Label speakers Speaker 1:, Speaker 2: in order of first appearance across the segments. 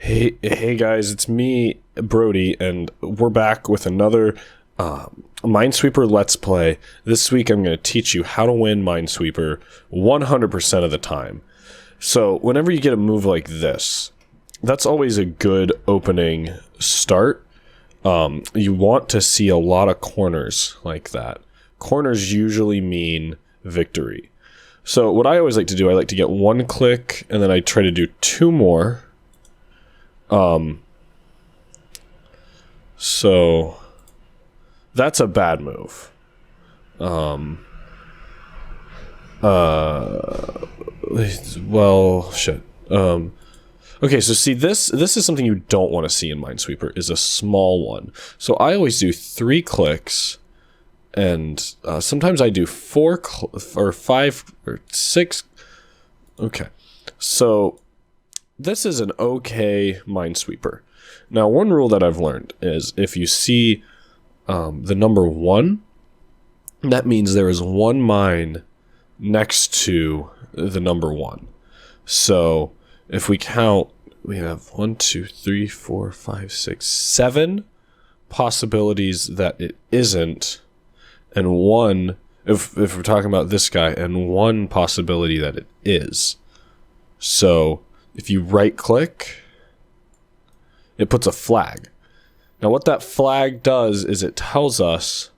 Speaker 1: Hey guys, it's me, Brody, and we're back with another Minesweeper Let's Play. This week I'm going to teach you how to win Minesweeper 100% of the time. So whenever you get a move like this, that's always a good opening start. You want to see a lot of corners like that. Corners usually mean victory. So what I always like to do, I like to get one click, and then I try to do two more. So that's a bad move. Well, shit. Okay, so see, this is something you don't want to see in Minesweeper, is a small one. So I always do 3 clicks, and sometimes I do 4 or 5 or 6. Okay, so this is an okay Minesweeper. Now, one rule that I've learned is if you see the number 1, that means there is one mine next to the number 1. So if we count, we have 1, 2, 3, 4, 5, 6, 7 possibilities that it isn't, and one, if we're talking about this guy, and one possibility that it is. So if you right click, it puts a flag. Now what that flag does is it tells us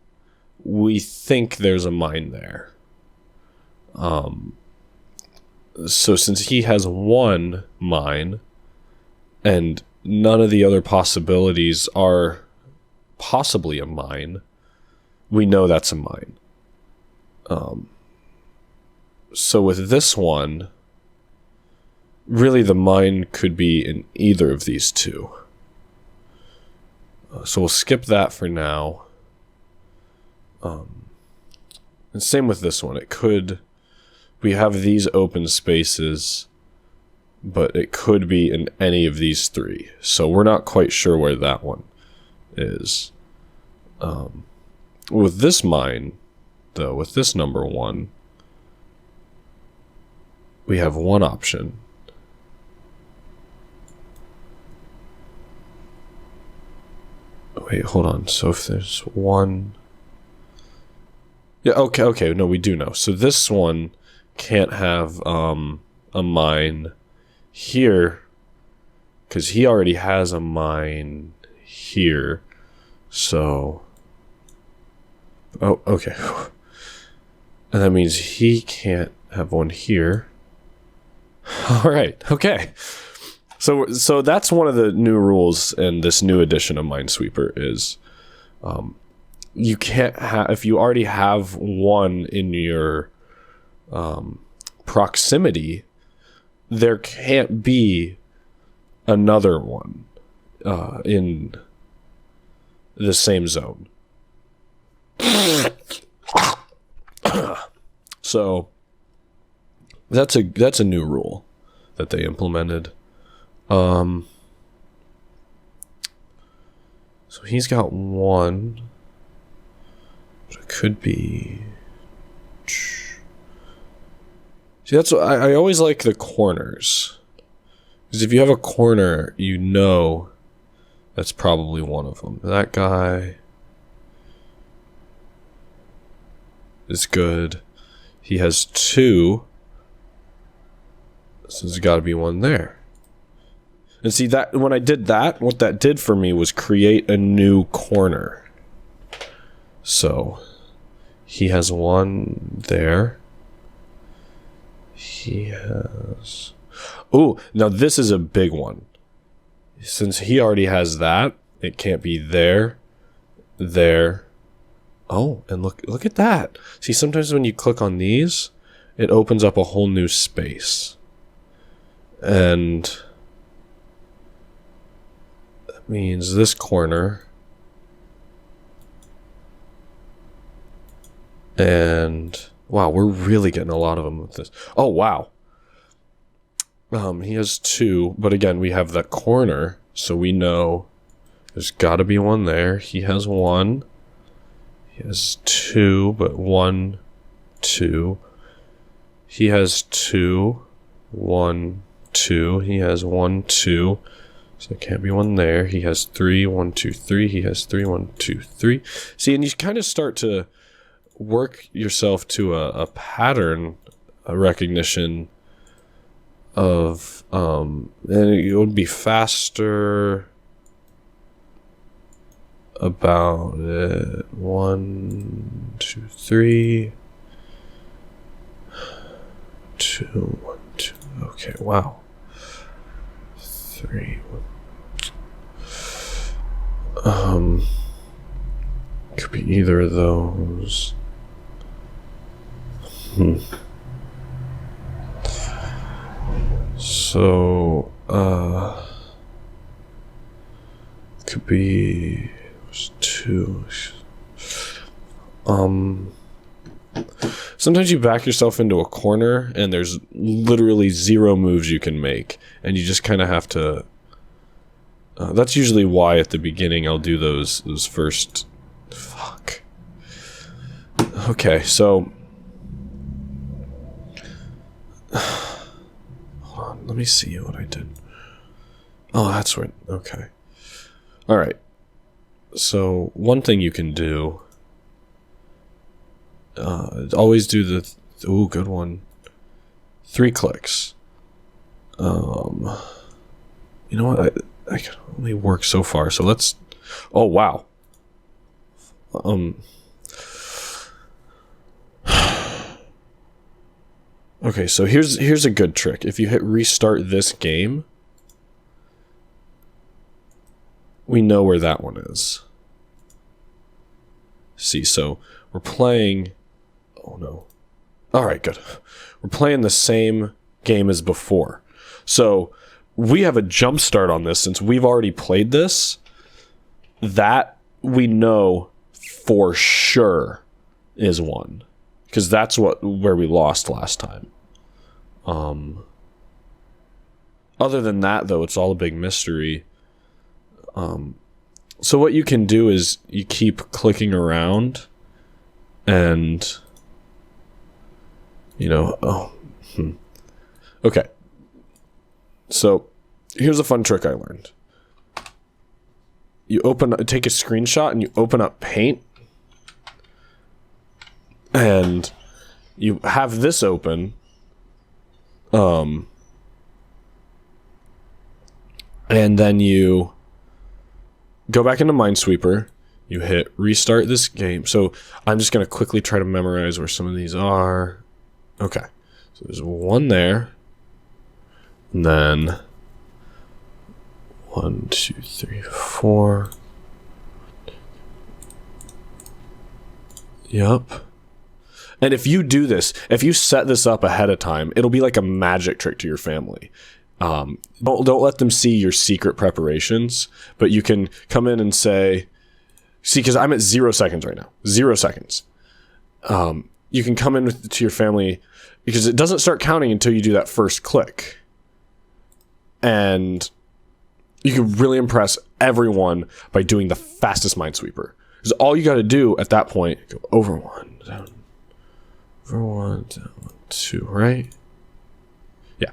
Speaker 1: we think there's a mine there. So since he has one mine and none of the other possibilities are possibly a mine, we know that's a mine. So with this one, really the mine could be in either of these two. So we'll skip that for now. And same with this one. It could... We have these open spaces, but it could be in any of these 3. So we're not quite sure where that one is. With this mine, though, with this number 1, we have one option. Wait, hold on. So if there's one... Yeah, okay, no, we do know. So this one can't have a mine here, because he already has a mine here. So... Oh, okay. And that means he can't have one here. Alright, okay. So that's one of the new rules in this new edition of Minesweeper is you can't have, if you already have one in your proximity, there can't be another one in the same zone. So that's a new rule that they implemented. So he's got one. But it could be... See, that's what I always like the corners. Because if you have a corner, you know that's probably one of them. That guy is good. He has 2. So there's got to be one there. And see, that when I did that, what that did for me was create a new corner. So he has one there. He has... Oh, now this is a big one. Since he already has that, it can't be there, there. Oh, and look at that. See, sometimes when you click on these, it opens up a whole new space. And that means this corner. And wow, we're really getting a lot of them with this. Oh, wow. He has 2, but again, we have that corner, so we know there's got to be one there. He has 1. He has 2, but 1, 2. He has 2, 1, 2. He has 1, 2. So there can't be one there. He has 3, 1, 2, 3. He has 3, 1, 2, 3. See, and you kind of start to work yourself to a pattern, a recognition of, and it would be faster about 1, 2, 3. 2, 1, 2. Okay, wow. 3, 1. Could be either of those. So, could be 2. Sometimes you back yourself into a corner and there's literally 0 moves you can make, and you just kind of have to. That's usually why at the beginning I'll do those first. Fuck. Okay, so. Hold on, let me see what I did. Oh, that's right. Okay. Alright. So, one thing you can do. Always do the. Ooh, good one. 3 clicks. You know what? I can only work so far, so let's. Oh, wow. Okay, so here's a good trick. If you hit restart this game, we know where that one is. See, so we're playing. Oh no. Alright, good. We're playing the same game as before. So we have a jump start on this since we've already played this. That we know for sure is 1. Because that's where we lost last time. Other than that, though, it's all a big mystery. So what you can do is you keep clicking around and, you know, Okay. So here's a fun trick I learned. You take a screenshot and you open up Paint. And you have this open. And then you go back into Minesweeper. You hit restart this game. So I'm just going to quickly try to memorize where some of these are. Okay. So there's 1 there. And then 1, 2, 3, 4. Yup. And if you do this, if you set this up ahead of time, it'll be like a magic trick to your family. Don't let them see your secret preparations, but you can come in and say, see, because I'm at 0 seconds right now. 0 seconds. You can come in to your family because it doesn't start counting until you do that first click. And you can really impress everyone by doing the fastest Minesweeper. Because all you got to do at that point, go over 1, down. Over 1, down 2, right? Yeah.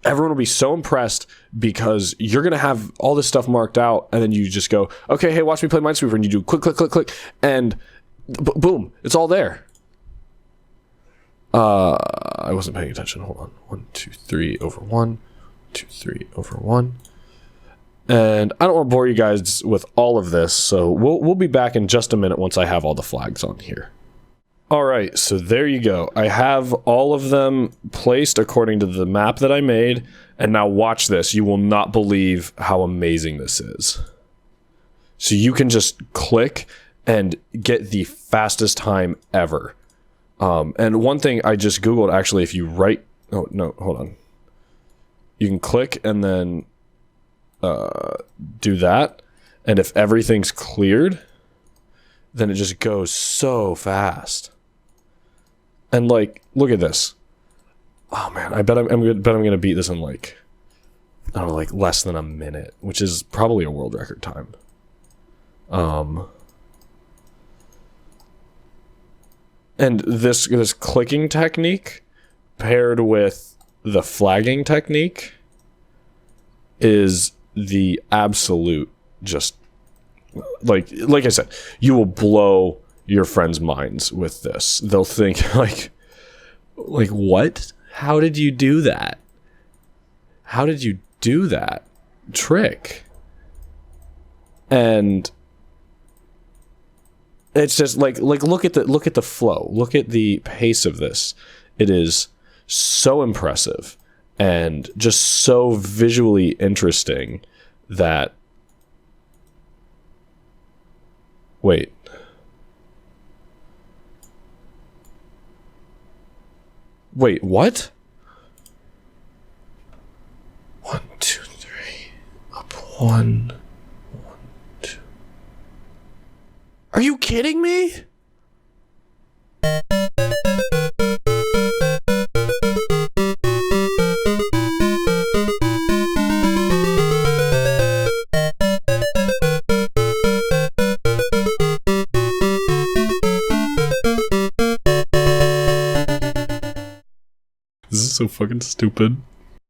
Speaker 1: Everyone will be so impressed because you're going to have all this stuff marked out, and then you just go, okay, hey, watch me play Minesweeper, and you do click, click, click, click, and boom, it's all there. I wasn't paying attention. Hold on. 1, 2, 3 over 1. 2, 3 over 1. And I don't want to bore you guys with all of this, so we'll be back in just a minute once I have all the flags on here. Alright, so there you go. I have all of them placed according to the map that I made, and now watch this. You will not believe how amazing this is. So you can just click and get the fastest time ever. And one thing I just Googled, actually, if you write... Oh, no, hold on. You can click and then do that, and if everything's cleared, then it just goes so fast. And like, look at this. Oh man, I bet I'm gonna beat this in like, I don't know, like less than a minute, which is probably a world record time. And this clicking technique paired with the flagging technique is the absolute just like I said, you will blow your friends' minds with this. They'll think like what? How did you do that? How did you do that trick? And it's just like look at the flow. Look at the pace of this. It is so impressive and just so visually interesting that wait. Wait, what? 1, 2, 3. Up 1. 1, 2. Are you kidding me? This is so fucking stupid.